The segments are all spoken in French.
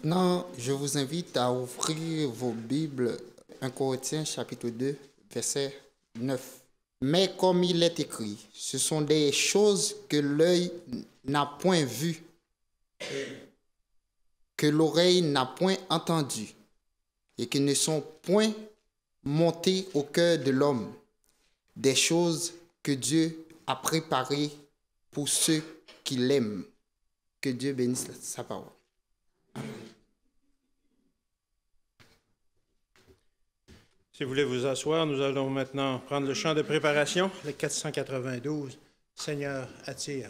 Maintenant, je vous invite à ouvrir vos Bibles, 1 Corinthiens chapitre 2, verset 9. Mais comme il est écrit, ce sont des choses que l'œil n'a point vues, que l'oreille n'a point entendues, et qui ne sont point montées au cœur de l'homme, des choses que Dieu a préparées pour ceux qui l'aiment. Que Dieu bénisse sa parole. Si vous voulez vous asseoir, nous allons maintenant prendre le chant de préparation, le 492, Seigneur, attire.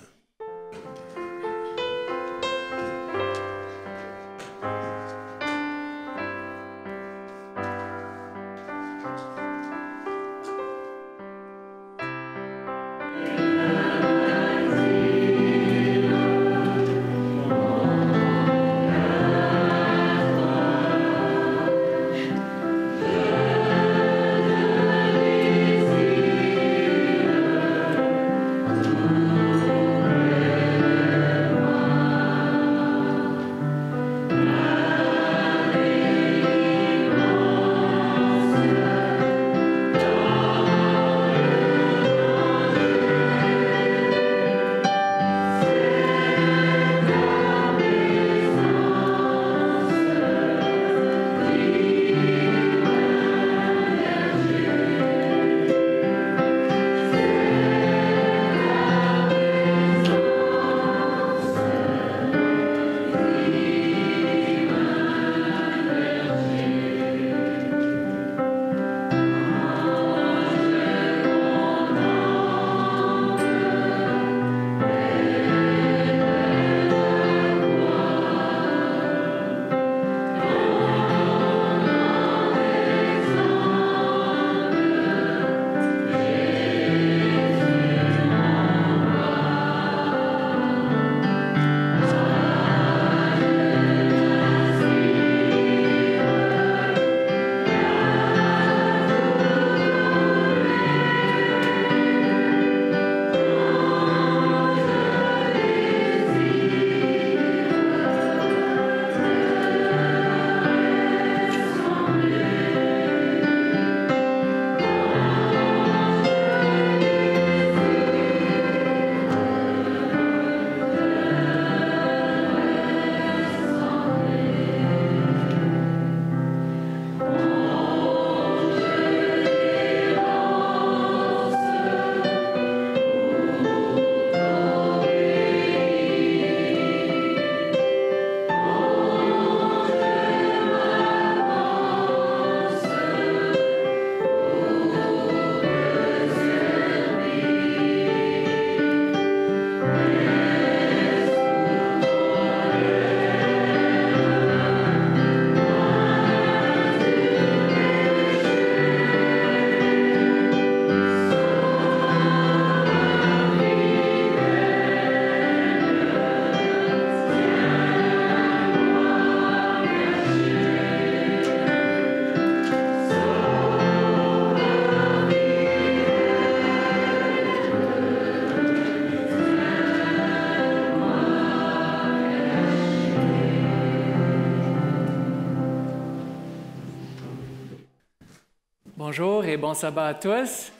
Bonjour et bon sabbat à tous.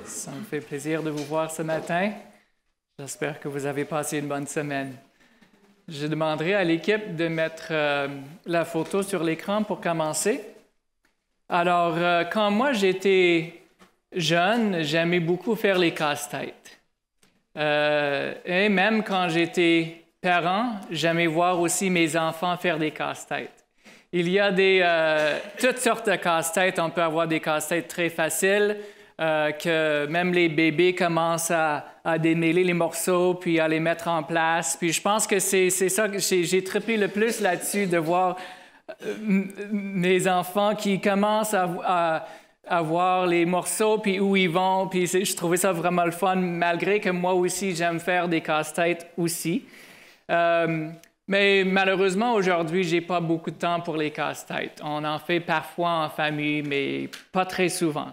Ça me fait plaisir de vous voir ce matin. J'espère que vous avez passé une bonne semaine. Je demanderai à l'équipe de mettre la photo sur l'écran pour commencer. Alors, quand moi j'étais jeune, j'aimais beaucoup faire les casse-têtes. Et même quand j'étais parent, j'aimais voir aussi mes enfants faire des casse-têtes. Il y a toutes sortes de casse-têtes. On peut avoir des casse-têtes très faciles, que même les bébés commencent à démêler les morceaux, puis à les mettre en place. Puis je pense que c'est ça que j'ai trippé le plus là-dessus, de voir mes enfants qui commencent à voir les morceaux, puis où ils vont. Puis je trouvais ça vraiment le fun, malgré que moi aussi, j'aime faire des casse-têtes aussi. Mais malheureusement, aujourd'hui, je n'ai pas beaucoup de temps pour les casse-têtes. On en fait parfois en famille, mais pas très souvent.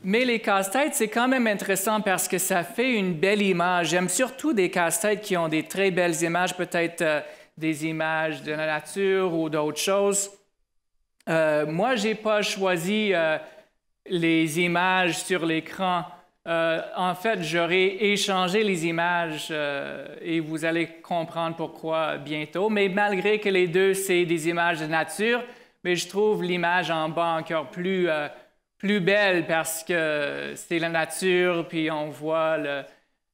Mais les casse-têtes, c'est quand même intéressant parce que ça fait une belle image. J'aime surtout des casse-têtes qui ont des très belles images, peut-être des images de la nature ou d'autres choses. Moi, je n'ai pas choisi les images sur l'écran. En fait, j'aurais échangé les images et vous allez comprendre pourquoi bientôt. Mais malgré que les deux, c'est des images de nature, mais je trouve l'image en bas encore plus belle parce que c'est la nature, puis on voit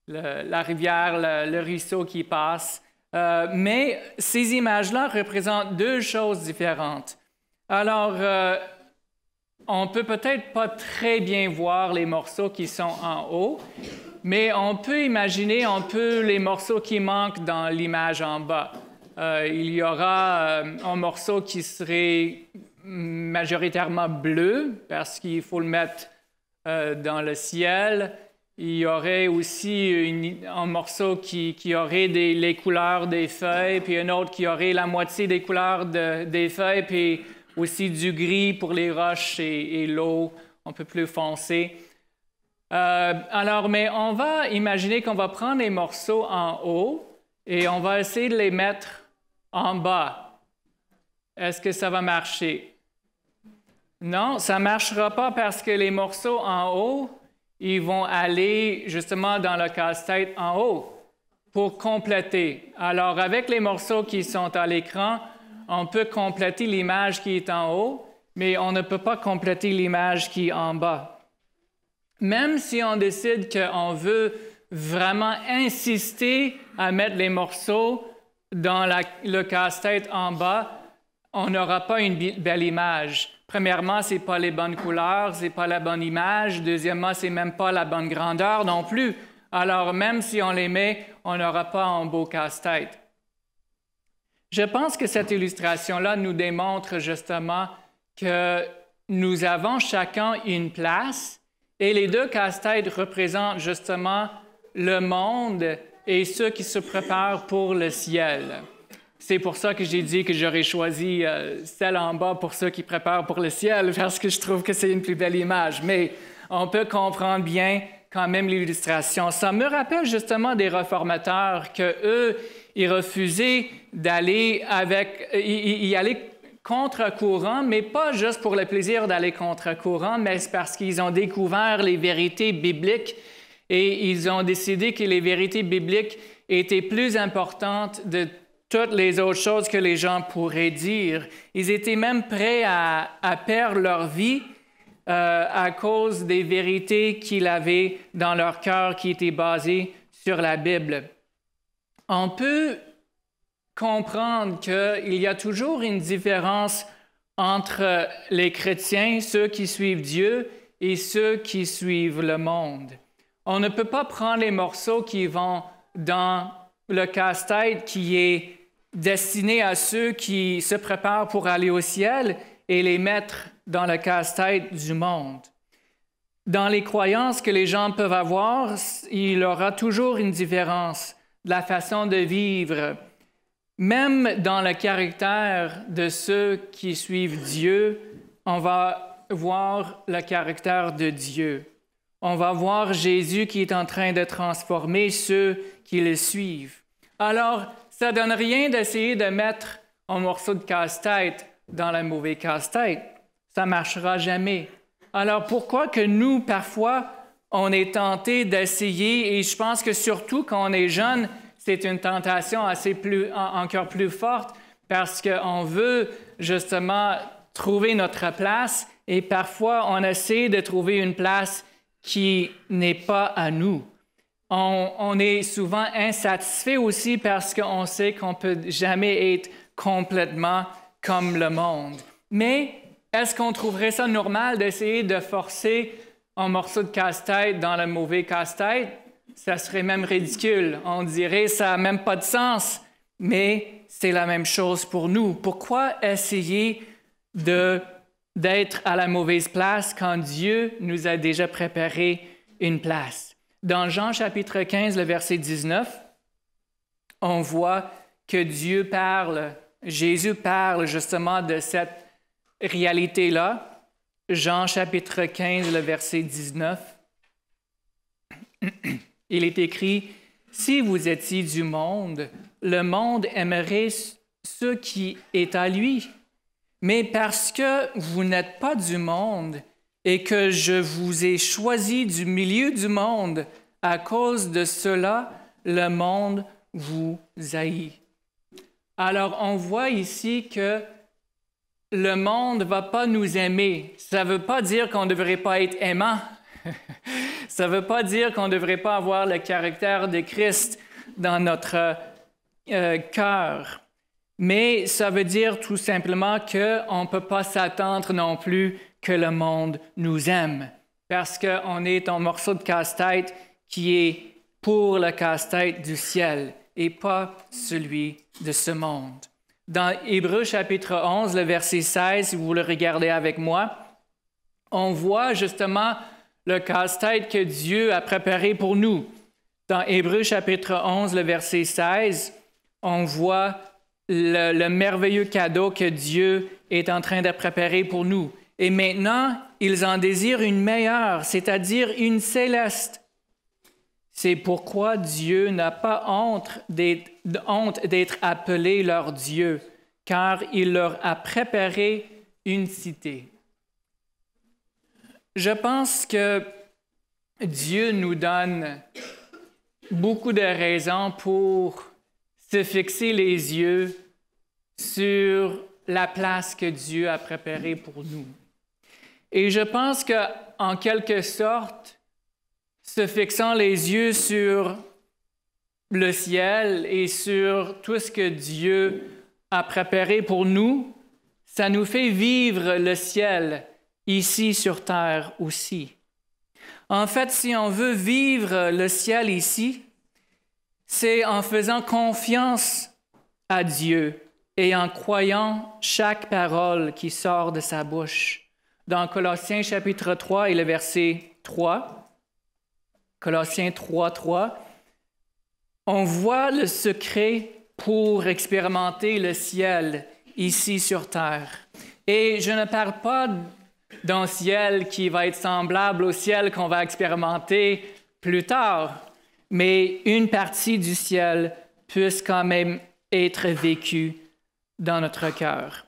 la rivière, le ruisseau qui passe. Mais ces images-là représentent deux choses différentes. Alors, on peut peut-être pas très bien voir les morceaux qui sont en haut, mais on peut imaginer un peu les morceaux qui manquent dans l'image en bas. Il y aura un morceau qui serait majoritairement bleu, parce qu'il faut le mettre dans le ciel. Il y aurait aussi un morceau qui aurait les couleurs des feuilles, puis un autre qui aurait la moitié des couleurs des feuilles, puis aussi du gris pour les roches et l'eau un peu plus foncée. Mais on va imaginer qu'on va prendre les morceaux en haut et on va essayer de les mettre en bas. Est-ce que ça va marcher? Non, ça ne marchera pas parce que les morceaux en haut, ils vont aller justement dans le casse-tête en haut pour compléter. Alors, avec les morceaux qui sont à l'écran, on peut compléter l'image qui est en haut, mais on ne peut pas compléter l'image qui est en bas. Même si on décide qu'on veut vraiment insister à mettre les morceaux dans le casse-tête en bas, on n'aura pas une belle image. Premièrement, ce n'est pas les bonnes couleurs, ce n'est pas la bonne image. Deuxièmement, ce n'est même pas la bonne grandeur non plus. Alors, même si on les met, on n'aura pas un beau casse-tête. Je pense que cette illustration-là nous démontre justement que nous avons chacun une place et les deux casse-têtes représentent justement le monde et ceux qui se préparent pour le ciel. C'est pour ça que j'ai dit que j'aurais choisi celle en bas pour ceux qui préparent pour le ciel, parce que je trouve que c'est une plus belle image. Mais on peut comprendre bien quand même l'illustration. Ça me rappelle justement des réformateurs que eux, ils refusaient d'aller y aller contre-courant, mais pas juste pour le plaisir d'aller contre-courant, mais c'est parce qu'ils ont découvert les vérités bibliques et ils ont décidé que les vérités bibliques étaient plus importantes de toutes les autres choses que les gens pourraient dire. Ils étaient même prêts à perdre leur vie à cause des vérités qu'ils avaient dans leur cœur qui étaient basées sur la Bible. On peut comprendre qu'il y a toujours une différence entre les chrétiens, ceux qui suivent Dieu, et ceux qui suivent le monde. On ne peut pas prendre les morceaux qui vont dans le casse-tête qui est destiné à ceux qui se préparent pour aller au ciel et les mettre dans le casse-tête du monde. Dans les croyances que les gens peuvent avoir, il y aura toujours une différence de la façon de vivre. Même dans le caractère de ceux qui suivent Dieu, on va voir le caractère de Dieu. On va voir Jésus qui est en train de transformer ceux qui le suivent. Alors, ça ne donne rien d'essayer de mettre un morceau de casse-tête dans le mauvais casse-tête. Ça ne marchera jamais. Alors, pourquoi que nous, parfois, on est tenté d'essayer, et je pense que surtout quand on est jeune, c'est une tentation encore plus forte parce qu'on veut justement trouver notre place et parfois on essaie de trouver une place qui n'est pas à nous. On est souvent insatisfait aussi parce qu'on sait qu'on ne peut jamais être complètement comme le monde. Mais est-ce qu'on trouverait ça normal d'essayer de forcer un morceau de casse-tête dans le mauvais casse-tête? Ça serait même ridicule. On dirait que ça n'a même pas de sens. Mais c'est la même chose pour nous. Pourquoi essayer d'être à la mauvaise place quand Dieu nous a déjà préparé une place? Dans Jean chapitre 15, le verset 19, on voit que Jésus parle justement de cette réalité-là. Jean chapitre 15, le verset 19. Il est écrit « Si vous étiez du monde, le monde aimerait ce qui est à lui. Mais parce que vous n'êtes pas du monde et que je vous ai choisi du milieu du monde, à cause de cela, le monde vous haït. Alors, on voit ici que le monde ne va pas nous aimer. Ça ne veut pas dire qu'on ne devrait pas être aimant. Ça ne veut pas dire qu'on ne devrait pas avoir le caractère de Christ dans notre cœur. Mais ça veut dire tout simplement qu'on ne peut pas s'attendre non plus que le monde nous aime, parce qu'on est un morceau de casse-tête qui est pour le casse-tête du ciel et pas celui de ce monde. Dans Hébreux chapitre 11, le verset 16, si vous le regardez avec moi, on voit justement le casse-tête que Dieu a préparé pour nous. Dans Hébreux chapitre 11, le verset 16, on voit le merveilleux cadeau que Dieu est en train de préparer pour nous. Et maintenant, ils en désirent une meilleure, c'est-à-dire une céleste. C'est pourquoi Dieu n'a pas honte d'être appelé leur Dieu, car il leur a préparé une cité. Je pense que Dieu nous donne beaucoup de raisons pour se fixer les yeux sur la place que Dieu a préparée pour nous. Et je pense qu'en quelque sorte, se fixant les yeux sur le ciel et sur tout ce que Dieu a préparé pour nous, ça nous fait vivre le ciel ici sur terre aussi. En fait, si on veut vivre le ciel ici, c'est en faisant confiance à Dieu et en croyant chaque parole qui sort de sa bouche. Dans Colossiens chapitre 3 et le verset 3, Colossiens 3, 3, on voit le secret pour expérimenter le ciel ici sur terre. Et je ne parle pas d'un ciel qui va être semblable au ciel qu'on va expérimenter plus tard, mais une partie du ciel puisse quand même être vécue dans notre cœur.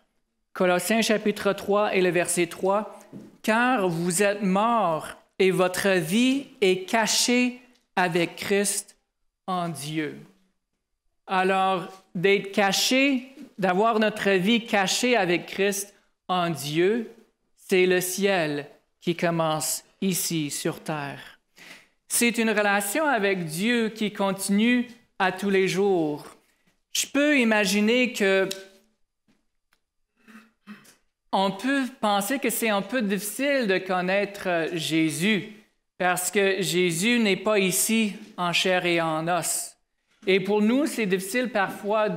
Colossiens chapitre 3 et le verset 3, « Car vous êtes morts et votre vie est cachée avec Christ en Dieu. » Alors, d'être caché, d'avoir notre vie cachée avec Christ en Dieu, c'est le ciel qui commence ici sur terre. C'est une relation avec Dieu qui continue à tous les jours. Je peux imaginer que on peut penser que c'est un peu difficile de connaître Jésus parce que Jésus n'est pas ici en chair et en os. Et pour nous, c'est difficile parfois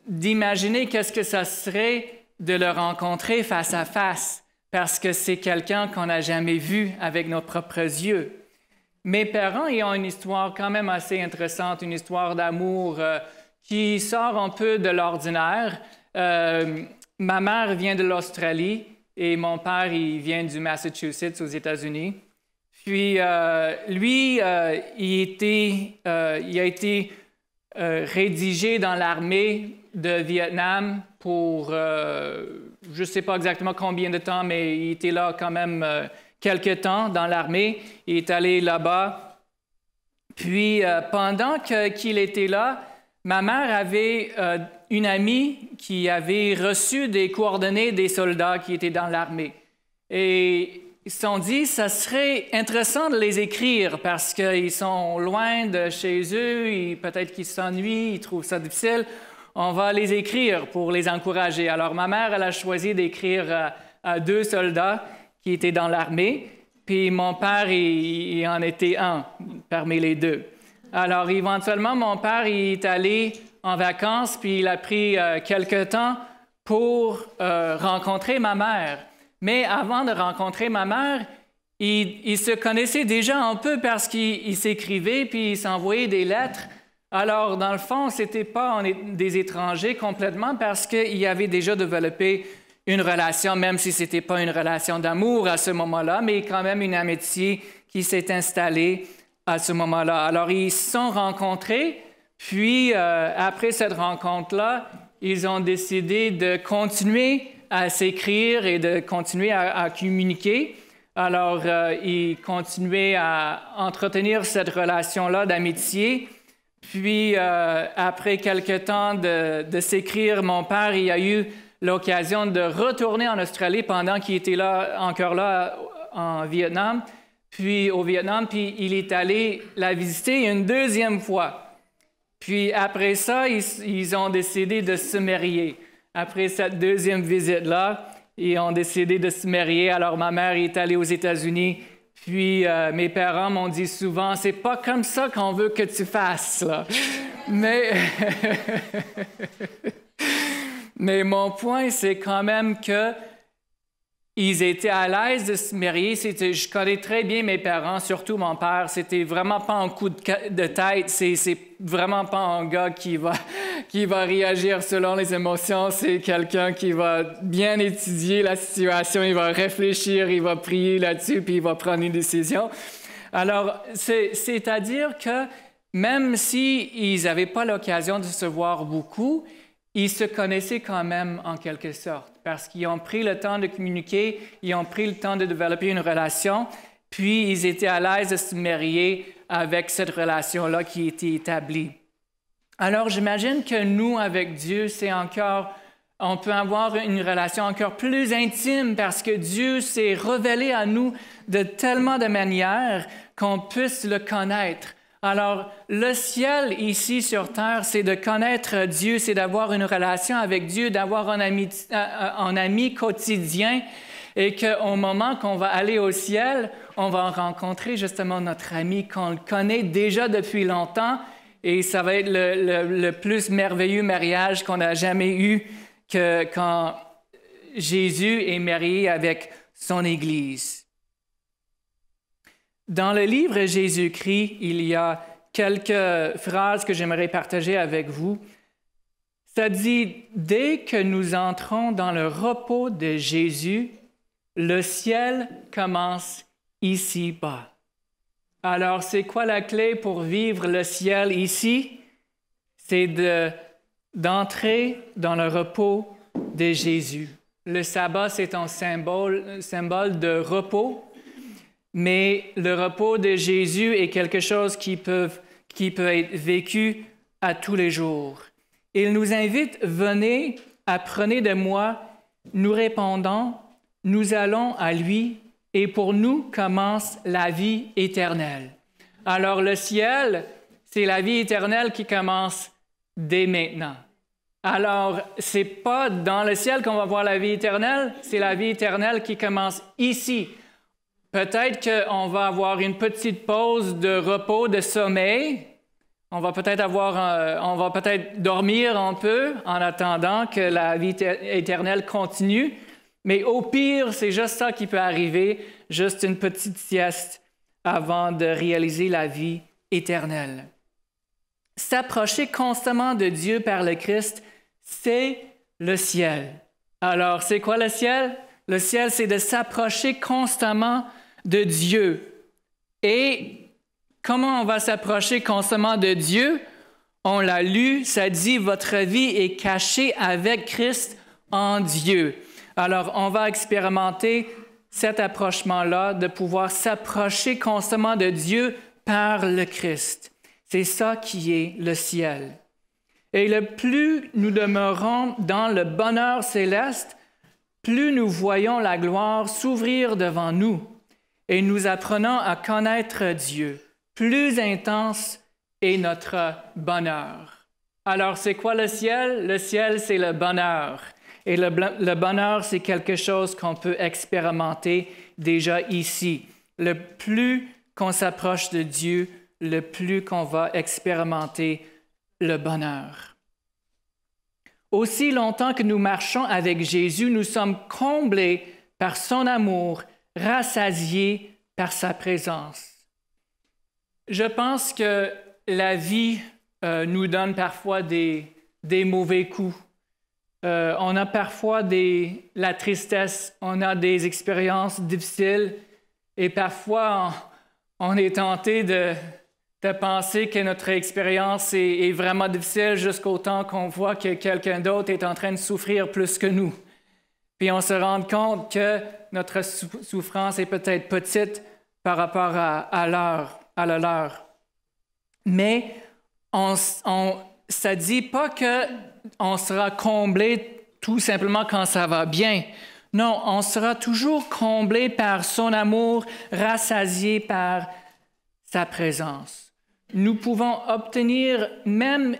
d'imaginer qu'est-ce que ça serait de le rencontrer face à face parce que c'est quelqu'un qu'on n'a jamais vu avec nos propres yeux. Mes parents ils ont une histoire quand même assez intéressante, une histoire d'amour qui sort un peu de l'ordinaire. Ma mère vient de l'Australie et mon père, il vient du Massachusetts aux États-Unis. Puis, lui, il a été rédigé dans l'armée de Vietnam pour, je ne sais pas exactement combien de temps, mais il était là quand même quelque temps dans l'armée. Il est allé là-bas. Puis, pendant qu'il était là, ma mère avait une amie qui avait reçu des coordonnées des soldats qui étaient dans l'armée. Et ils se sont dit, ça serait intéressant de les écrire parce qu'ils sont loin de chez eux, et peut-être qu'ils s'ennuient, ils trouvent ça difficile. On va les écrire pour les encourager. Alors, ma mère, elle a choisi d'écrire à 2 soldats qui étaient dans l'armée, puis mon père, il en était un parmi les 2. Alors, éventuellement, mon père il est allé en vacances, puis il a pris quelque temps pour rencontrer ma mère. Mais avant de rencontrer ma mère, il se connaissait déjà un peu parce qu'il s'écrivait, puis il s'envoyait des lettres. Alors, dans le fond, ce n'était pas des étrangers complètement parce qu'il avait déjà développé une relation, même si ce n'était pas une relation d'amour à ce moment-là, mais quand même une amitié qui s'est installée à ce moment-là. Alors, ils se sont rencontrés, Puis, après cette rencontre-là, ils ont décidé de continuer à s'écrire et de continuer à communiquer. Alors, ils continuaient à entretenir cette relation-là d'amitié. Puis, après quelque temps de s'écrire, mon père il a eu l'occasion de retourner en Australie pendant qu'il était encore là au Vietnam, puis il est allé la visiter une deuxième fois. Puis après ça, ils ont décidé de se marier. Après cette deuxième visite-là, ils ont décidé de se marier. Alors ma mère est allée aux États-Unis. Puis mes parents m'ont dit souvent, c'est pas comme ça qu'on veut que tu fasses, là. Mais mon point, c'est quand même que ils étaient à l'aise de se marier. Je connais très bien mes parents, surtout mon père. C'était vraiment pas un coup de tête. C'est vraiment pas un gars qui va réagir selon les émotions. C'est quelqu'un qui va bien étudier la situation. Il va réfléchir, il va prier là-dessus, puis il va prendre une décision. Alors, c'est-à-dire que même s'ils n'avaient pas l'occasion de se voir beaucoup, ils se connaissaient quand même en quelque sorte, parce qu'ils ont pris le temps de communiquer, ils ont pris le temps de développer une relation, puis ils étaient à l'aise de se marier avec cette relation-là qui était établie. Alors, j'imagine que nous, avec Dieu, on peut avoir une relation encore plus intime parce que Dieu s'est révélé à nous de tellement de manières qu'on puisse le connaître. Alors, le ciel ici sur terre, c'est de connaître Dieu, c'est d'avoir une relation avec Dieu, d'avoir un ami quotidien et qu'au moment qu'on va aller au ciel, on va rencontrer justement notre ami qu'on le connaît déjà depuis longtemps et ça va être le plus merveilleux mariage qu'on a jamais eu que quand Jésus est marié avec son Église. Dans le livre Jésus-Christ, il y a quelques phrases que j'aimerais partager avec vous. Ça dit, « Dès que nous entrons dans le repos de Jésus, le ciel commence ici-bas. » Alors, c'est quoi la clé pour vivre le ciel ici? C'est d'entrer dans le repos de Jésus. Le sabbat, c'est un symbole de repos. Mais le repos de Jésus est quelque chose qui peut être vécu à tous les jours. Il nous invite, venez, apprenez de moi, nous répondons, nous allons à lui, et pour nous commence la vie éternelle. Alors le ciel, c'est la vie éternelle qui commence dès maintenant. Alors, c'est pas dans le ciel qu'on va voir la vie éternelle, c'est la vie éternelle qui commence ici. Peut-être qu'on va avoir une petite pause de repos, de sommeil. On va peut-être dormir un peu en attendant que la vie éternelle continue. Mais au pire, c'est juste ça qui peut arriver, juste une petite sieste avant de réaliser la vie éternelle. S'approcher constamment de Dieu par le Christ, c'est le ciel. Alors, c'est quoi le ciel? Le ciel, c'est de s'approcher constamment de Dieu. Et comment on va s'approcher constamment de Dieu? On l'a lu, ça dit « Votre vie est cachée avec Christ en Dieu ». Alors, on va expérimenter cet approchement-là, de pouvoir s'approcher constamment de Dieu par le Christ. C'est ça qui est le ciel. Et le plus nous demeurons dans le bonheur céleste, plus nous voyons la gloire s'ouvrir devant nous. Et nous apprenons à connaître Dieu. Plus intense est notre bonheur. Alors, c'est quoi le ciel? Le ciel, c'est le bonheur. Et le bonheur, c'est quelque chose qu'on peut expérimenter déjà ici. Le plus qu'on s'approche de Dieu, le plus qu'on va expérimenter le bonheur. Aussi longtemps que nous marchons avec Jésus, nous sommes comblés par son amour, rassasiés par sa présence. Je pense que la vie nous donne parfois des mauvais coups. On a parfois la tristesse, on a des expériences difficiles et parfois on est tenté de penser que notre expérience est vraiment difficile jusqu'au temps qu'on voit que quelqu'un d'autre est en train de souffrir plus que nous. Puis on se rend compte que notre souffrance est peut-être petite par rapport à la leur. Mais ça ne dit pas qu'on sera comblé tout simplement quand ça va bien. Non, on sera toujours comblé par son amour, rassasié par sa présence. Nous pouvons obtenir même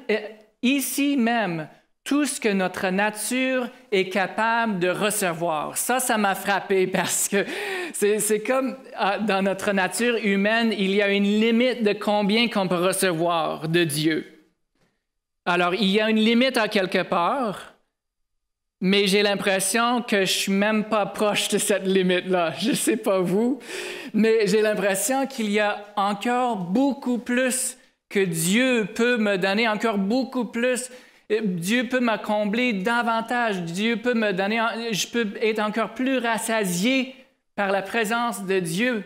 ici même tout ce que notre nature est capable de recevoir. Ça m'a frappé parce que c'est comme dans notre nature humaine, il y a une limite de combien qu'on peut recevoir de Dieu. Alors, il y a une limite à quelque part, mais j'ai l'impression que je ne suis même pas proche de cette limite-là. Je ne sais pas vous, mais j'ai l'impression qu'il y a encore beaucoup plus que Dieu peut me donner, encore beaucoup plus. Dieu peut me combler davantage. Dieu peut me donner, je peux être encore plus rassasié par la présence de Dieu.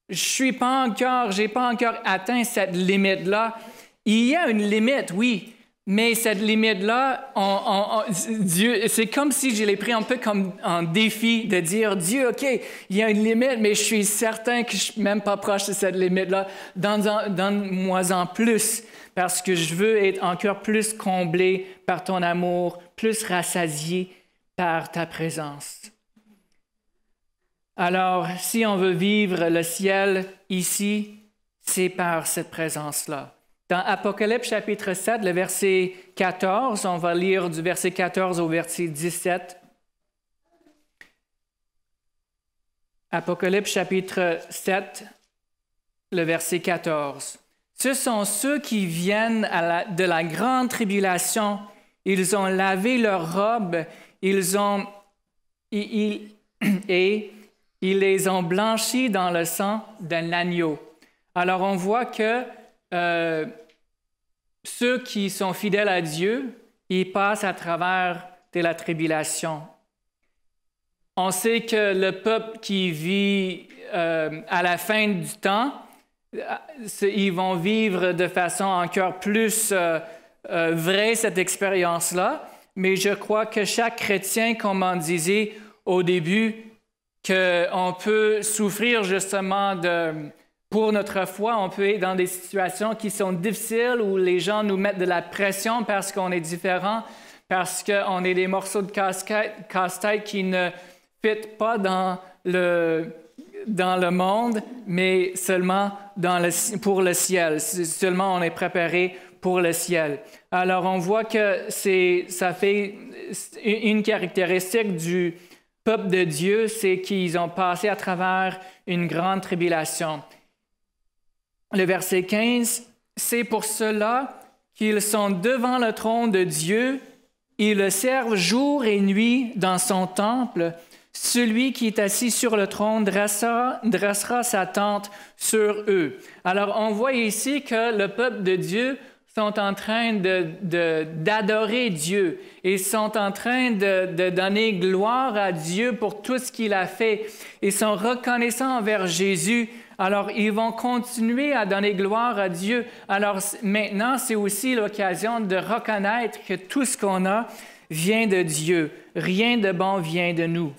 J'ai pas encore atteint cette limite-là. Il y a une limite, oui, mais cette limite-là, Dieu, c'est comme si je l'ai pris un peu comme un défi de dire, Dieu, OK, il y a une limite, mais je suis certain que je ne suis même pas proche de cette limite-là. Donne-moi-en plus, parce que je veux être encore plus comblé par ton amour, plus rassasié par ta présence. Alors, si on veut vivre le ciel ici, c'est par cette présence-là. Dans Apocalypse chapitre 7, le verset 14, on va lire du verset 14 au verset 17. Apocalypse chapitre 7, le verset 14. Ce sont ceux qui viennent de la grande tribulation. Ils ont lavé leurs robes, et ils les ont blanchis dans le sang d'un agneau. Alors on voit que ceux qui sont fidèles à Dieu, ils passent à travers de la tribulation. On sait que le peuple qui vit à la fin du temps, ils vont vivre de façon encore plus vraie cette expérience-là, mais je crois que chaque chrétien, comme on disait au début, qu'on peut souffrir justement pour notre foi, on peut être dans des situations qui sont difficiles où les gens nous mettent de la pression parce qu'on est différent, parce qu'on est des morceaux de casse-tête qui ne fitent pas dans le monde, mais seulement pour le ciel. Seulement on est préparé pour le ciel. Alors on voit que ça fait une caractéristique du peuple de Dieu, c'est qu'ils ont passé à travers une grande tribulation. Le verset 15, « C'est pour cela qu'ils sont devant le trône de Dieu, ils le servent jour et nuit dans son temple. Celui qui est assis sur le trône dressera sa tente sur eux. » Alors, on voit ici que le peuple de Dieu sont en train d'adorer Dieu et sont en train de donner gloire à Dieu pour tout ce qu'il a fait. Ils sont reconnaissants envers Jésus. Alors, ils vont continuer à donner gloire à Dieu. Alors, maintenant, c'est aussi l'occasion de reconnaître que tout ce qu'on a vient de Dieu. Rien de bon vient de nous.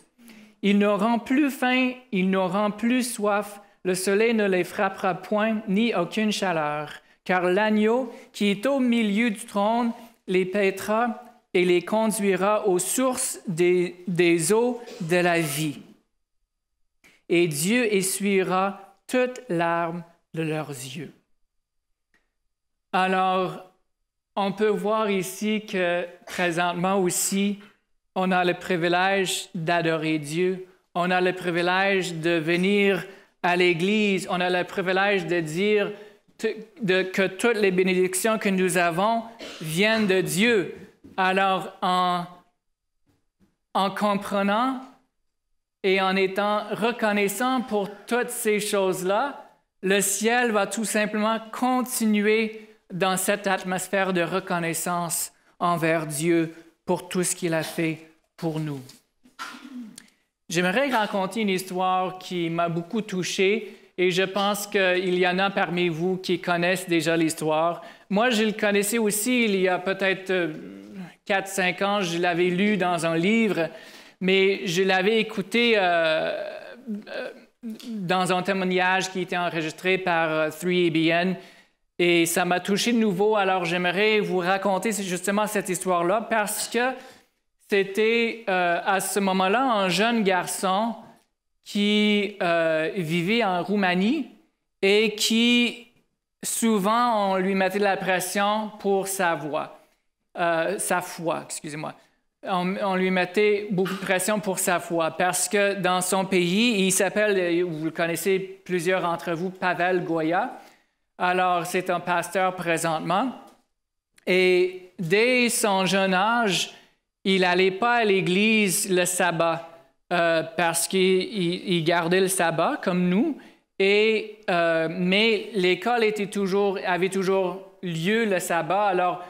Ils n'auront plus faim, ils n'auront plus soif. Le soleil ne les frappera point, ni aucune chaleur. Car l'agneau qui est au milieu du trône les paîtra et les conduira aux sources des eaux de la vie. Et Dieu essuiera toutes larmes de leurs yeux. Alors, on peut voir ici que présentement aussi, on a le privilège d'adorer Dieu. On a le privilège de venir à l'Église. On a le privilège de dire que toutes les bénédictions que nous avons viennent de Dieu. Alors, en comprenant et en étant reconnaissant pour toutes ces choses-là, le ciel va tout simplement continuer dans cette atmosphère de reconnaissance envers Dieu pour tout ce qu'il a fait pour nous. J'aimerais raconter une histoire qui m'a beaucoup touché et je pense qu'il y en a parmi vous qui connaissent déjà l'histoire. Moi, je le connaissais aussi il y a peut-être 4-5 ans. Je l'avais lu dans un livre, mais je l'avais écouté dans un témoignage qui était enregistré par 3ABN. Et ça m'a touché de nouveau, alors j'aimerais vous raconter justement cette histoire-là parce que c'était à ce moment-là un jeune garçon qui vivait en Roumanie et qui, souvent, on lui mettait de la pression pour sa foi, excusez-moi. On lui mettait beaucoup de pression pour sa foi parce que dans son pays, il s'appelle, vous le connaissez plusieurs d'entre vous, Pavel Goya. Alors, c'est un pasteur présentement. Et dès son jeune âge, il n'allait pas à l'église le sabbat parce qu'il gardait le sabbat comme nous. Mais l'école avait toujours lieu le sabbat. Alors,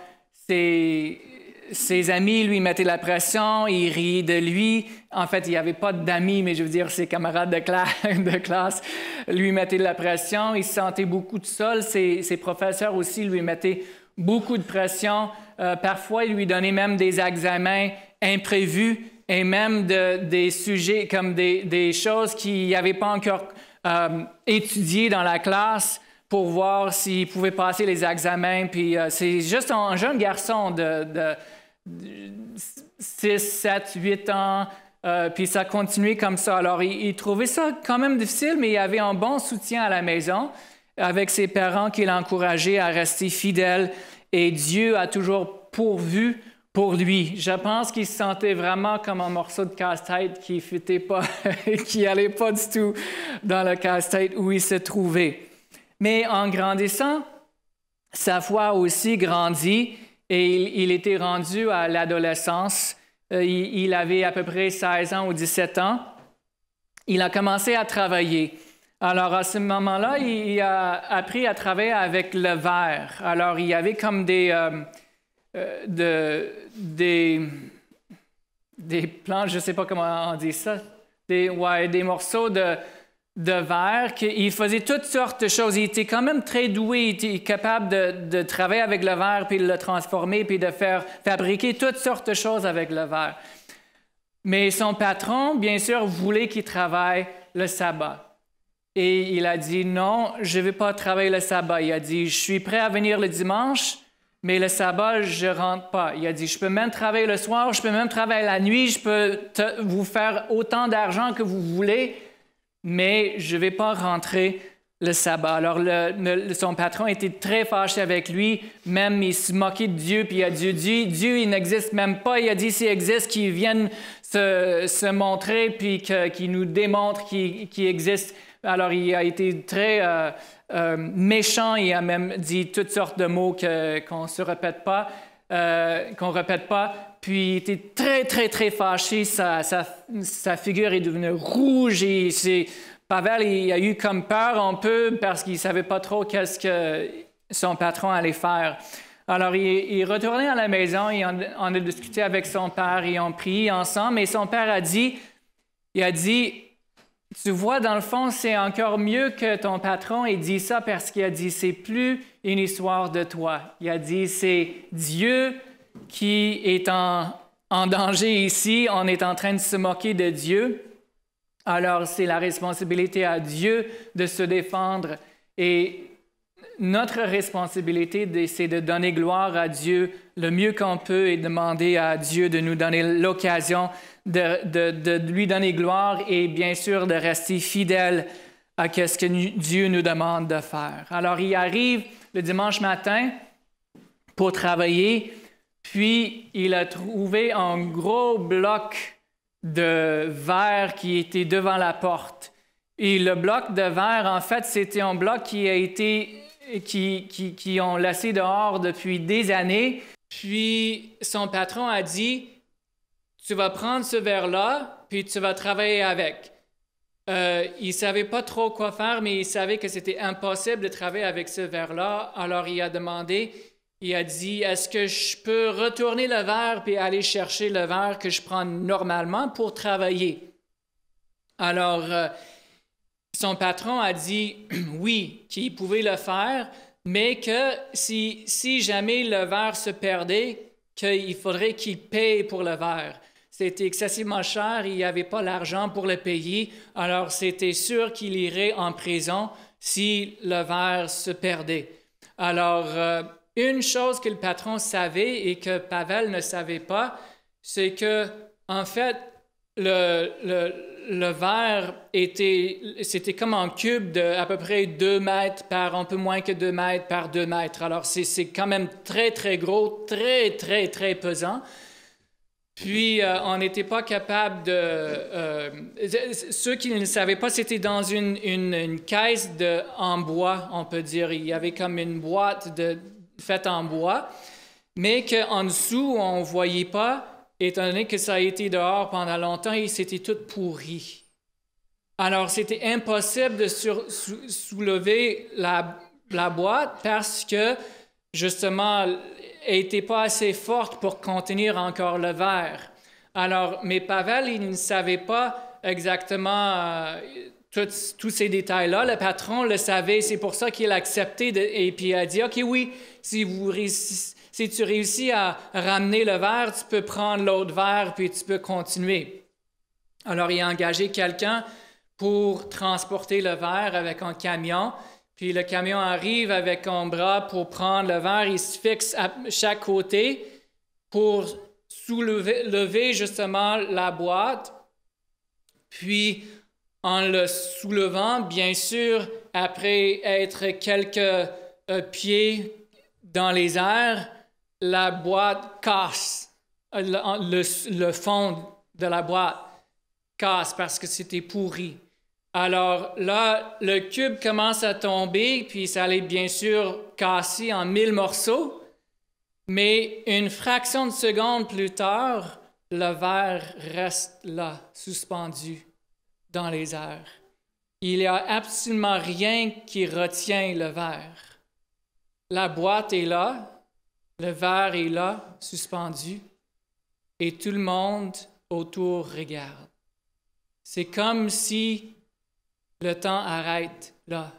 ses amis lui mettaient la pression, ils riaient de lui. En fait, il n'y avait pas d'amis, mais je veux dire, ses camarades de classe lui mettaient de la pression. Il se sentait beaucoup tout seul. Ses professeurs aussi lui mettaient beaucoup de pression. Parfois, ils lui donnaient même des examens imprévus et même des sujets comme des choses qu'il n'avait pas encore étudiées dans la classe pour voir s'il pouvait passer les examens. Puis c'est juste un jeune garçon de 6, 7, 8 ans, puis ça continuait comme ça. Alors, il trouvait ça quand même difficile, mais il avait un bon soutien à la maison avec ses parents qui l'encourageaient à rester fidèle et Dieu a toujours pourvu pour lui. Je pense qu'il se sentait vraiment comme un morceau de casse-tête qui fitait pas, qui n'allait pas du tout dans le casse-tête où il se trouvait. Mais en grandissant, sa foi aussi grandit et il était rendu à l'adolescence. Il avait à peu près 16 ans ou 17 ans. Il a commencé à travailler. Alors, à ce moment-là, il a appris à travailler avec le verre. Alors, il y avait comme des planches, je ne sais pas comment on dit ça, des morceaux de verre. Il faisait toutes sortes de choses. Il était quand même très doué. Il était capable de travailler avec le verre, puis de le transformer, puis de fabriquer toutes sortes de choses avec le verre. Mais son patron, bien sûr, voulait qu'il travaille le sabbat. Et il a dit, non, je ne vais pas travailler le sabbat. Il a dit, je suis prêt à venir le dimanche, mais le sabbat, je ne rentre pas. Il a dit, je peux même travailler le soir, je peux même travailler la nuit, je peux vous faire autant d'argent que vous voulez, mais je ne vais pas rentrer le sabbat. Alors, son patron était très fâché avec lui, même il se moquait de Dieu, puis il a dit, Dieu, il n'existe même pas. Il a dit, s'il existe, qu'il vienne se montrer, puis qu'il nous démontre qu'il existe. Alors, il a été très méchant. Il a même dit toutes sortes de mots qu'on ne répète pas. Puis, il était très, très, très fâché. Sa figure est devenue rouge. Pavel, il a eu comme peur un peu parce qu'il ne savait pas trop qu'est-ce que son patron allait faire. Alors, il est retourné à la maison. On a discuté avec son père. Ils ont prié ensemble. Et son père a dit, tu vois, dans le fond, c'est encore mieux que ton patron ait dit ça parce qu'il a dit, c'est plus une histoire de toi. Il a dit, c'est Dieu qui est en danger ici. On est en train de se moquer de Dieu. Alors, c'est la responsabilité à Dieu de se défendre. Et notre responsabilité, c'est de donner gloire à Dieu le mieux qu'on peut et demander à Dieu de nous donner l'occasion de lui donner gloire et bien sûr de rester fidèle à ce que Dieu nous demande de faire. Alors, il arrive le dimanche matin pour travailler, puis il a trouvé un gros bloc de verre qui était devant la porte. Et le bloc de verre, en fait, c'était un bloc qui ont laissé dehors depuis des années. Puis son patron a dit, tu vas prendre ce verre-là, puis tu vas travailler avec. Il ne savait pas trop quoi faire, mais il savait que c'était impossible de travailler avec ce verre-là. Alors il a demandé, il a dit, est-ce que je peux retourner le verre puis aller chercher le verre que je prends normalement pour travailler? Alors, son patron a dit oui, qu'il pouvait le faire, mais que si jamais le verre se perdait, qu'il faudrait qu'il paye pour le verre. C'était excessivement cher, il n'y avait pas l'argent pour le payer, alors c'était sûr qu'il irait en prison si le verre se perdait. Alors, une chose que le patron savait et que Pavel ne savait pas, c'est que, en fait, le verre c'était comme un cube de à peu près 2 mètres par un peu moins que 2 mètres par 2 mètres. Alors, c'est quand même très, très gros, très, très, très pesant. Puis, on n'était pas capable ceux qui ne le savaient pas, c'était dans une caisse en bois, on peut dire. Il y avait comme une boîte faite en bois, mais qu'en dessous, on ne voyait pas, étant donné que ça a été dehors pendant longtemps et c'était tout pourri. Alors, c'était impossible de soulever la boîte parce que, justement, elle n'était pas assez forte pour contenir encore le verre. Alors, mais Pavel, il ne savait pas exactement tous ces détails-là. Le patron le savait, c'est pour ça qu'il a accepté et puis il a dit, OK, oui, si tu réussis à ramener le verre, tu peux prendre l'autre verre puis tu peux continuer. Alors, il a engagé quelqu'un pour transporter le verre avec un camion. Puis le camion arrive avec un bras pour prendre le verre, il se fixe à chaque côté pour lever justement la boîte. Puis en le soulevant, bien sûr, après être quelques pieds dans les airs, la boîte casse. Le fond de la boîte casse parce que c'était pourri. Alors là, le cube commence à tomber, puis ça allait bien sûr casser en 1000 morceaux, mais une fraction de seconde plus tard, le verre reste là, suspendu dans les airs. Il n'y a absolument rien qui retient le verre. La boîte est là, le verre est là, suspendu, et tout le monde autour regarde. C'est comme si le temps arrête là.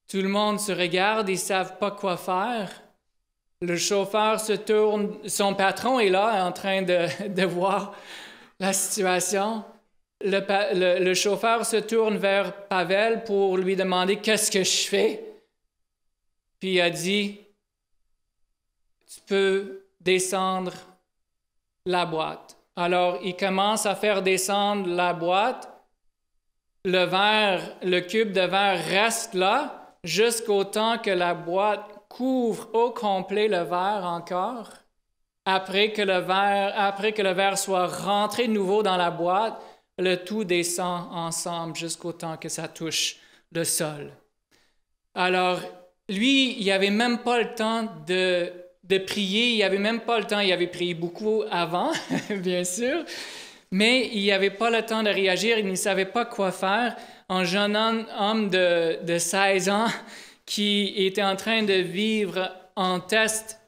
Tout le monde se regarde, ils ne savent pas quoi faire. Le chauffeur se tourne, son patron est là en train de voir la situation. Le chauffeur se tourne vers Pavel pour lui demander « Qu'est-ce que je fais? » Puis il a dit « Tu peux descendre la boîte. » Alors, il commence à faire descendre la boîte. Le cube de verre reste là jusqu'au temps que la boîte couvre au complet le verre encore. Après que le verre soit rentré de nouveau dans la boîte, le tout descend ensemble jusqu'au temps que ça touche le sol. Alors, lui, il n'avait même pas le temps de prier, il n'avait même pas le temps, il avait prié beaucoup avant, bien sûr, mais il n'avait pas le temps de réagir, il ne savait pas quoi faire. Un jeune homme de 16 ans qui était en train de vivre un test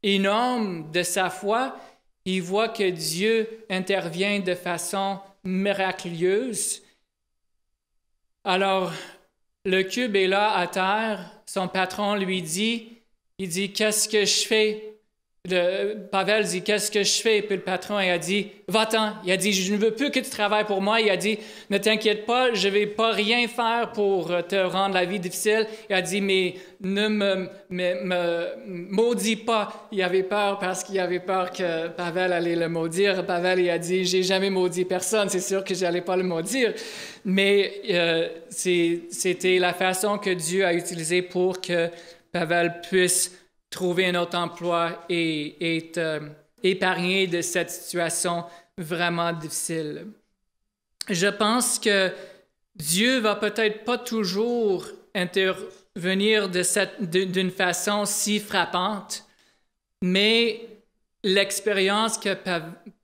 énorme de sa foi, il voit que Dieu intervient de façon miraculeuse. Alors, le cube est là à terre, son patron lui dit, il dit, qu'est-ce que je fais? Pavel dit, qu'est-ce que je fais? Puis le patron il a dit, va-t'en. Il a dit, je ne veux plus que tu travailles pour moi. Il a dit, ne t'inquiète pas, je ne vais pas rien faire pour te rendre la vie difficile. Il a dit, mais ne me maudis pas. Il avait peur parce qu'il avait peur que Pavel allait le maudire. Pavel il a dit, j'ai jamais maudit personne, c'est sûr que je n'allais pas le maudire. Mais c'était la façon que Dieu a utilisée pour que Pavel puisse trouver un autre emploi et être épargné de cette situation vraiment difficile. Je pense que Dieu va peut-être pas toujours intervenir d'une façon si frappante, mais l'expérience que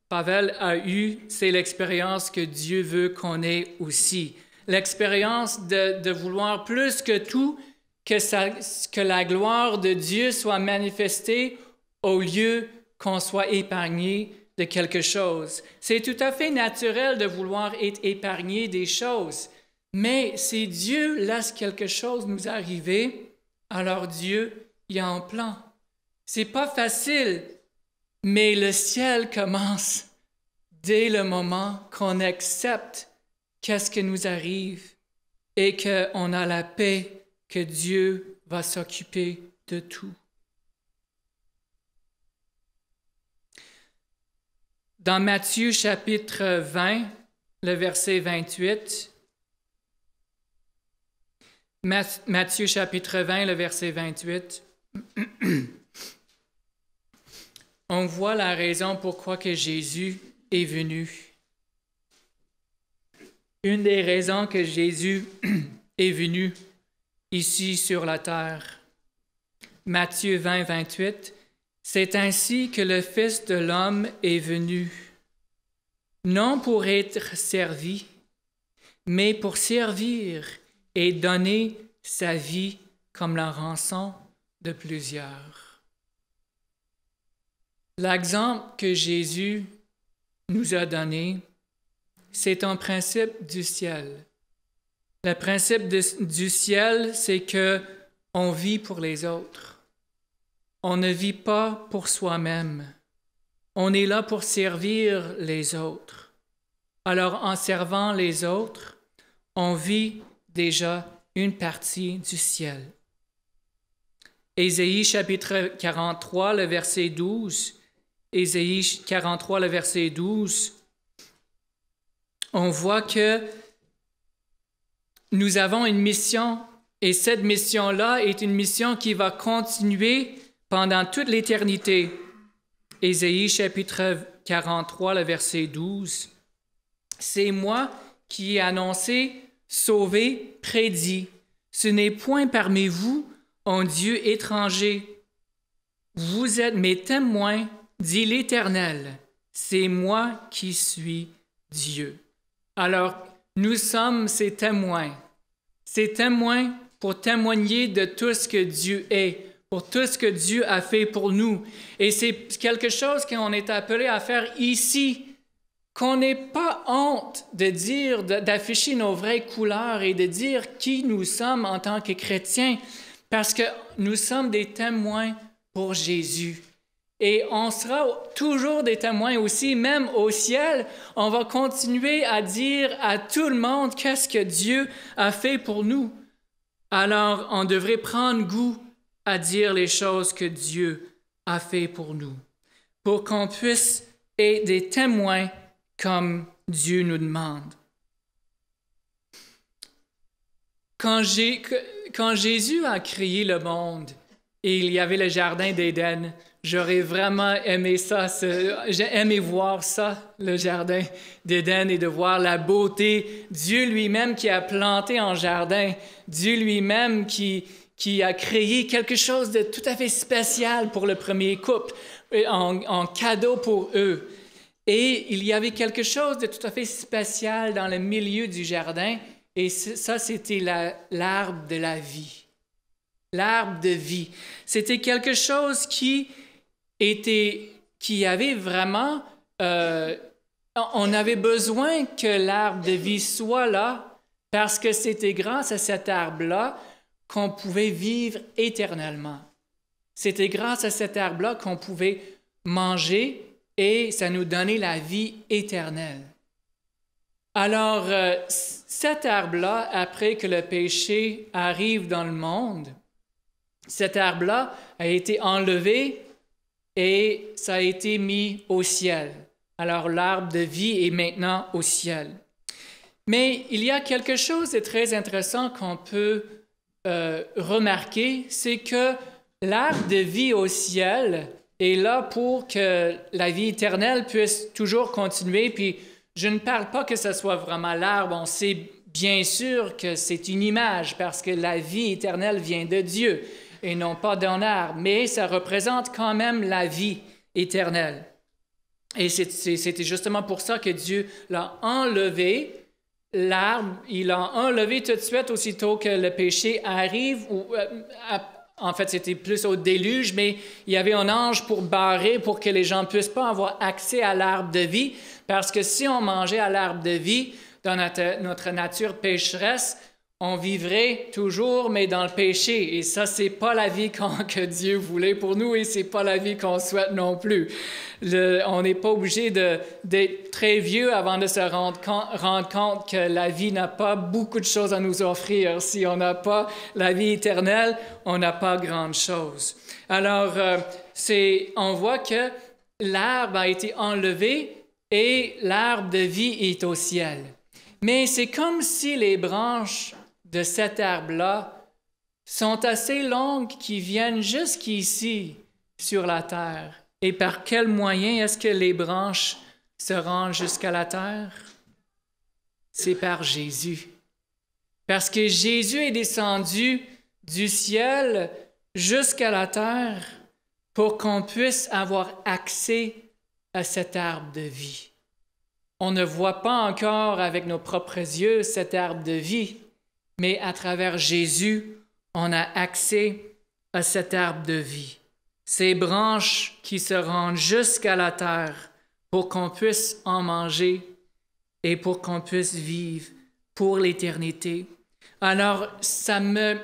Pavel a eue, c'est l'expérience que Dieu veut qu'on ait aussi. L'expérience de vouloir plus que tout que la gloire de Dieu soit manifestée au lieu qu'on soit épargné de quelque chose. C'est tout à fait naturel de vouloir être épargné des choses. Mais si Dieu laisse quelque chose nous arriver, alors Dieu y a un plan. C'est pas facile, mais le ciel commence dès le moment qu'on accepte qu'est-ce qui nous arrive et qu'on a la paix que Dieu va s'occuper de tout. Dans Matthieu chapitre 20, le verset 28, Matthieu chapitre 20, le verset 28, on voit la raison pourquoi que Jésus est venu. Une des raisons que Jésus est venu ici sur la terre. Matthieu 20, 28, c'est ainsi que le Fils de l'homme est venu, non pour être servi, mais pour servir et donner sa vie comme la rançon de plusieurs. L'exemple que Jésus nous a donné, c'est un principe du ciel. Le principe du ciel, c'est qu'on vit pour les autres. On ne vit pas pour soi-même. On est là pour servir les autres. Alors, en servant les autres, on vit déjà une partie du ciel. Ésaïe chapitre 43, le verset 12. Ésaïe 43, le verset 12. On voit que nous avons une mission et cette mission-là est une mission qui va continuer pendant toute l'éternité. Ésaïe chapitre 43, le verset 12. C'est moi qui ai annoncé, sauvé, prédit. Ce n'est point parmi vous un Dieu étranger. Vous êtes mes témoins, dit l'Éternel. C'est moi qui suis Dieu. Alors, nous sommes ses témoins. Ses témoins pour témoigner de tout ce que Dieu est, pour tout ce que Dieu a fait pour nous. Et c'est quelque chose qu'on est appelé à faire ici, qu'on n'ait pas honte de dire, d'afficher nos vraies couleurs et de dire qui nous sommes en tant que chrétiens, parce que nous sommes des témoins pour Jésus. Et on sera toujours des témoins aussi, même au ciel. On va continuer à dire à tout le monde qu'est-ce que Dieu a fait pour nous. Alors, on devrait prendre goût à dire les choses que Dieu a fait pour nous, pour qu'on puisse être des témoins comme Dieu nous demande. Quand Jésus a créé le monde et il y avait le jardin d'Éden, j'aurais vraiment aimé ça. J'ai aimé voir ça, le jardin d'Éden, et de voir la beauté. Dieu lui-même qui a planté en jardin, Dieu lui-même qui a créé quelque chose de tout à fait spécial pour le premier couple, en cadeau pour eux. Et il y avait quelque chose de tout à fait spécial dans le milieu du jardin, et ça, c'était l'arbre de la vie. L'arbre de vie. C'était quelque chose qui avait vraiment... on avait besoin que l'arbre de vie soit là, parce que c'était grâce à cet arbre-là qu'on pouvait vivre éternellement. C'était grâce à cet arbre-là qu'on pouvait manger et ça nous donnait la vie éternelle. Alors, cet arbre-là, après que le péché arrive dans le monde, cet arbre-là a été enlevé et ça a été mis au ciel. Alors, l'arbre de vie est maintenant au ciel. Mais il y a quelque chose de très intéressant qu'on peut remarquer, c'est que l'arbre de vie au ciel est là pour que la vie éternelle puisse toujours continuer. Puis je ne parle pas que ce soit vraiment l'arbre. On sait bien sûr que c'est une image parce que la vie éternelle vient de Dieu et non pas d'un arbre. Mais ça représente quand même la vie éternelle. Et c'était justement pour ça que Dieu l'a enlevé. L'arbre, il l'a enlevé tout de suite aussitôt que le péché arrive ou en fait, c'était plus au déluge, mais il y avait un ange pour barrer, pour que les gens ne puissent pas avoir accès à l'arbre de vie, parce que si on mangeait à l'arbre de vie, dans notre nature pécheresse, on vivrait toujours, mais dans le péché. Et ça, c'est pas la vie que Dieu voulait pour nous et c'est pas la vie qu'on souhaite non plus. On n'est pas obligé d'être très vieux avant de se rendre compte que la vie n'a pas beaucoup de choses à nous offrir. Si on n'a pas la vie éternelle, on n'a pas grand-chose. Alors, on voit que l'arbre a été enlevé et l'arbre de vie est au ciel. Mais c'est comme si les branches de cet arbre-là sont assez longues qui viennent jusqu'ici sur la terre. Et par quel moyen est-ce que les branches se rendent jusqu'à la terre? C'est par Jésus. Parce que Jésus est descendu du ciel jusqu'à la terre pour qu'on puisse avoir accès à cet arbre de vie. On ne voit pas encore avec nos propres yeux cet arbre de vie, mais à travers Jésus, on a accès à cet arbre de vie. Ces branches qui se rendent jusqu'à la terre pour qu'on puisse en manger et pour qu'on puisse vivre pour l'éternité. Alors, ça me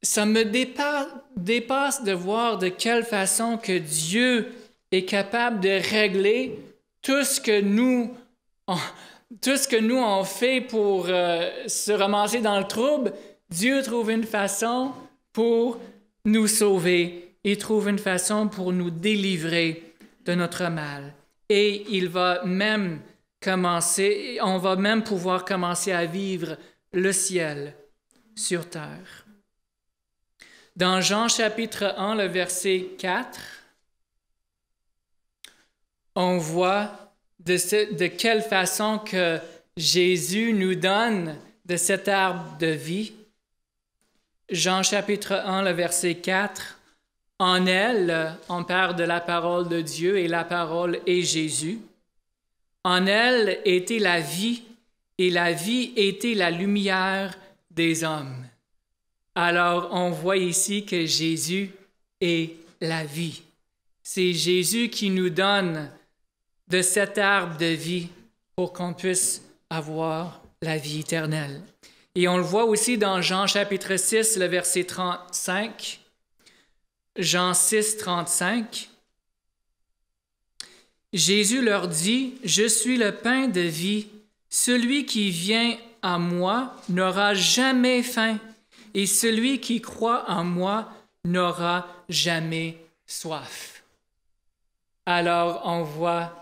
dépasse de voir de quelle façon que Dieu est capable de régler tout ce que nous on fait pour se ramasser dans le trouble. Dieu trouve une façon pour nous sauver. Il trouve une façon pour nous délivrer de notre mal. Et on va même pouvoir commencer à vivre le ciel sur terre. Dans Jean chapitre 1, le verset 4, on voit de quelle façon que Jésus nous donne de cet arbre de vie. Jean chapitre 1, le verset 4, « En elle, on parle de la parole de Dieu et la parole est Jésus. En elle était la vie et la vie était la lumière des hommes. » Alors, on voit ici que Jésus est la vie. C'est Jésus qui nous donne de cet arbre de vie pour qu'on puisse avoir la vie éternelle. Et on le voit aussi dans Jean chapitre 6, le verset 35. Jean 6, 35. Jésus leur dit, « Je suis le pain de vie. Celui qui vient à moi n'aura jamais faim, et celui qui croit en moi n'aura jamais soif. » Alors, on voit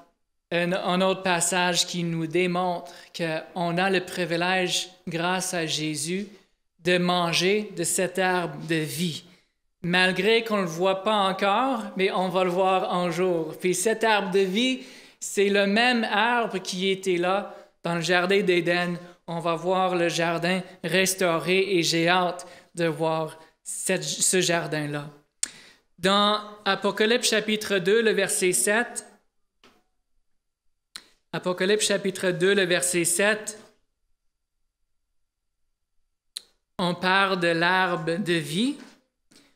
un autre passage qui nous démontre qu'on a le privilège, grâce à Jésus, de manger de cet arbre de vie. Malgré qu'on ne le voit pas encore, mais on va le voir un jour. Puis cet arbre de vie, c'est le même arbre qui était là dans le jardin d'Éden. On va voir le jardin restauré et j'ai hâte de voir ce jardin-là. Dans Apocalypse chapitre 2, le verset 7, Apocalypse chapitre 2, le verset 7, on parle de l'arbre de vie.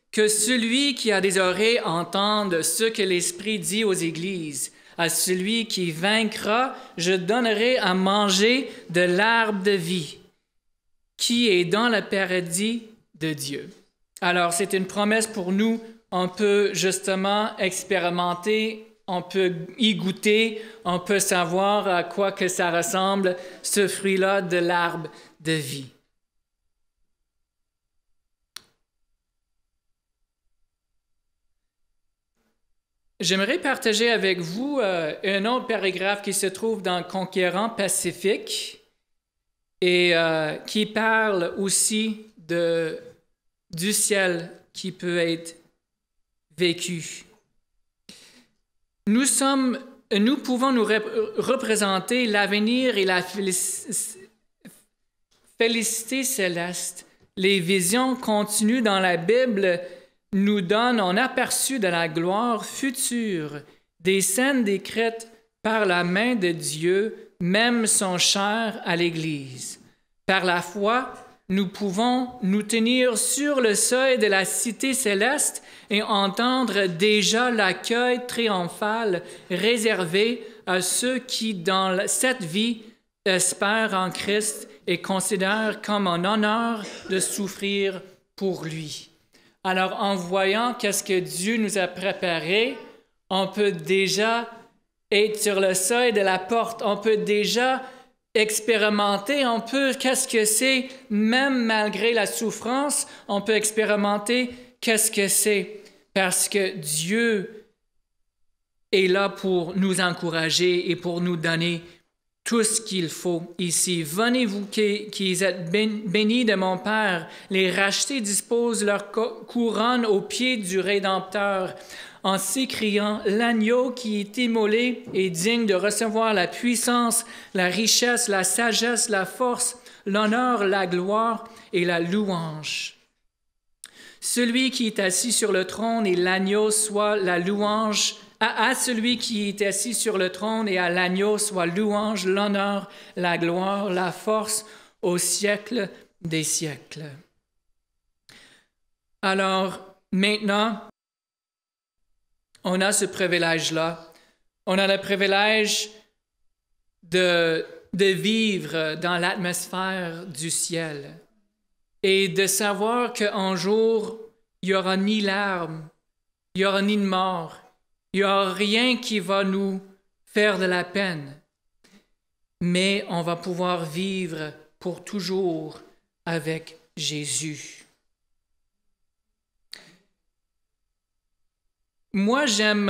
« Que celui qui a des oreilles entende ce que l'Esprit dit aux églises. À celui qui vaincra, je donnerai à manger de l'arbre de vie, qui est dans le paradis de Dieu. » Alors, c'est une promesse pour nous. On peut justement expérimenter, on peut y goûter, on peut savoir à quoi que ça ressemble, ce fruit-là de l'arbre de vie. J'aimerais partager avec vous un autre paragraphe qui se trouve dans Conquérant Pacifique et qui parle aussi du ciel qui peut être vécu. Nous pouvons nous représenter l'avenir et la félicité céleste. Les visions contenues dans la Bible nous donnent un aperçu de la gloire future. Des scènes décrites par la main de Dieu même sont chères à l'Église. Par la foi, nous pouvons nous tenir sur le seuil de la cité céleste et entendre déjà l'accueil triomphal réservé à ceux qui, dans cette vie, espèrent en Christ et considèrent comme un honneur de souffrir pour lui. Alors, en voyant qu'est-ce que Dieu nous a préparé, on peut déjà être sur le seuil de la porte, on peut déjà expérimenter, qu'est-ce que c'est, même malgré la souffrance, on peut expérimenter qu'est-ce que c'est, parce que Dieu est là pour nous encourager et pour nous donner tout ce qu'il faut ici. Venez, vous qui êtes bénis de mon Père, les rachetés disposent leur couronne aux pieds du Rédempteur, en s'écriant, l'agneau qui est immolé est digne de recevoir la puissance, la richesse, la sagesse, la force, l'honneur, la gloire et la louange. Celui qui est assis sur le trône et l'agneau soit la louange. À celui qui est assis sur le trône et à l'agneau soit louange, l'honneur, la gloire, la force au siècle des siècles. Alors, maintenant, on a ce privilège-là. On a le privilège de vivre dans l'atmosphère du ciel et de savoir qu'un jour, il n'y aura ni larmes, il n'y aura ni de mort, il n'y aura rien qui va nous faire de la peine, mais on va pouvoir vivre pour toujours avec Jésus. Moi, j'aime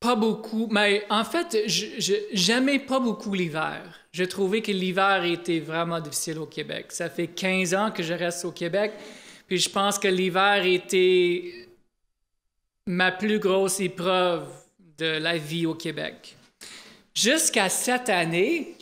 pas beaucoup, mais en fait, j'aimais pas beaucoup l'hiver. J'ai trouvé que l'hiver était vraiment difficile au Québec. Ça fait 15 ans que je reste au Québec, puis je pense que l'hiver était ma plus grosse épreuve de la vie au Québec. Jusqu'à cette année,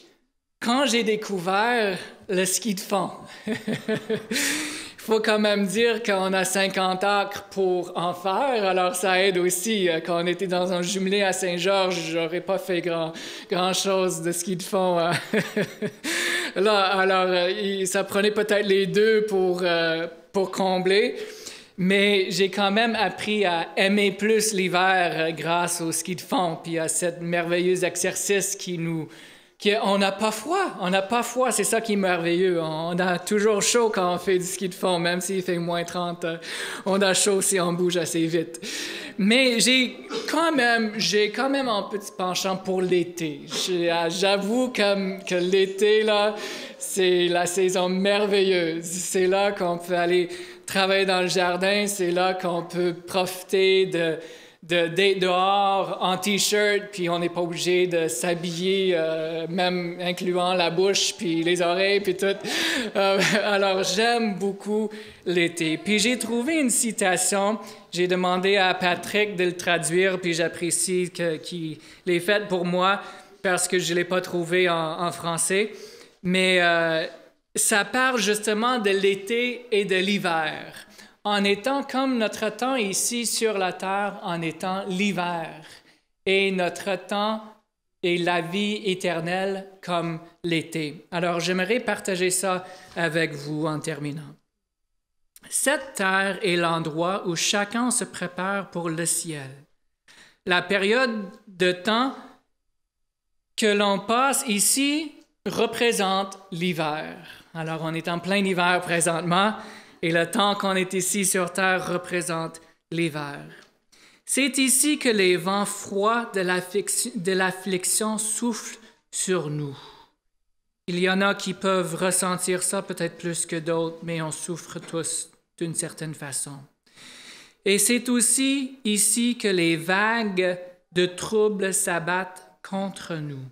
quand j'ai découvert le ski de fond. Il faut quand même dire qu'on a 50 acres pour en faire, alors ça aide aussi. Quand on était dans un jumelé à Saint-Georges, j'aurais pas fait grand-chose de ski de fond. Là, alors, ça prenait peut-être les deux pour combler. Mais j'ai quand même appris à aimer plus l'hiver grâce au ski de fond, puis à ce merveilleux exercice on n'a pas froid. On n'a pas froid, c'est ça qui est merveilleux. On a toujours chaud quand on fait du ski de fond, même s'il fait moins 30. On a chaud si on bouge assez vite. Mais j'ai quand même un petit penchant pour l'été. J'avoue que l'été, là, c'est la saison merveilleuse. C'est là qu'on peut aller travailler dans le jardin, c'est là qu'on peut profiter d'être dehors en T-shirt, puis on n'est pas obligé de s'habiller, même incluant la bouche, puis les oreilles, puis tout. Alors, j'aime beaucoup l'été. Puis j'ai trouvé une citation, j'ai demandé à Patrick de le traduire, puis j'apprécie qu'il l'ait faite pour moi, parce que je ne l'ai pas trouvé en français. Mais ça parle justement de l'été et de l'hiver, en étant comme notre temps ici sur la terre, en étant l'hiver, et notre temps et la vie éternelle comme l'été. Alors, j'aimerais partager ça avec vous en terminant. Cette terre est l'endroit où chacun se prépare pour le ciel. La période de temps que l'on passe ici représente l'hiver. Alors, on est en plein hiver présentement, et le temps qu'on est ici sur Terre représente l'hiver. C'est ici que les vents froids de l'affliction soufflent sur nous. Il y en a qui peuvent ressentir ça peut-être plus que d'autres, mais on souffre tous d'une certaine façon. Et c'est aussi ici que les vagues de troubles s'abattent contre nous.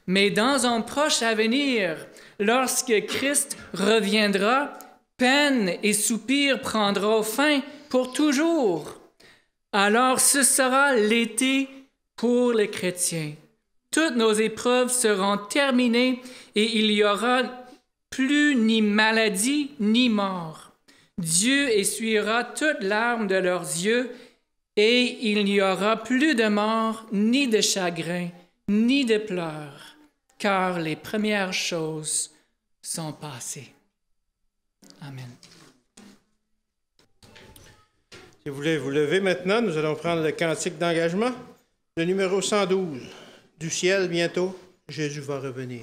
Mais dans un proche avenir, lorsque Christ reviendra, peine et soupir prendront fin pour toujours. Alors ce sera l'été pour les chrétiens. Toutes nos épreuves seront terminées et il n'y aura plus ni maladie ni mort. Dieu essuiera toutes larmes de leurs yeux et il n'y aura plus de mort, ni de chagrin, ni de pleurs, car les premières choses sont passées. Amen. Si vous voulez vous lever maintenant, nous allons prendre le cantique d'engagement, le numéro 112. Du ciel, bientôt, Jésus va revenir.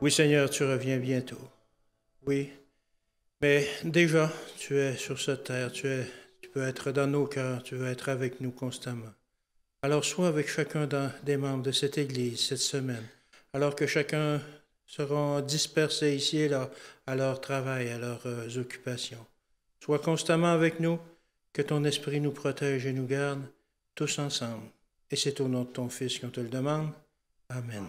Oui, Seigneur, tu reviens bientôt. Oui, mais déjà, tu es sur cette terre, tu peux être dans nos cœurs, tu veux être avec nous constamment. Alors, sois avec chacun des membres de cette Église cette semaine, alors que chacun sera dispersé ici et là à leur travail, à leurs occupations. Sois constamment avec nous, que ton esprit nous protège et nous garde, tous ensemble. Et c'est au nom de ton Fils qu'on te le demande. Amen.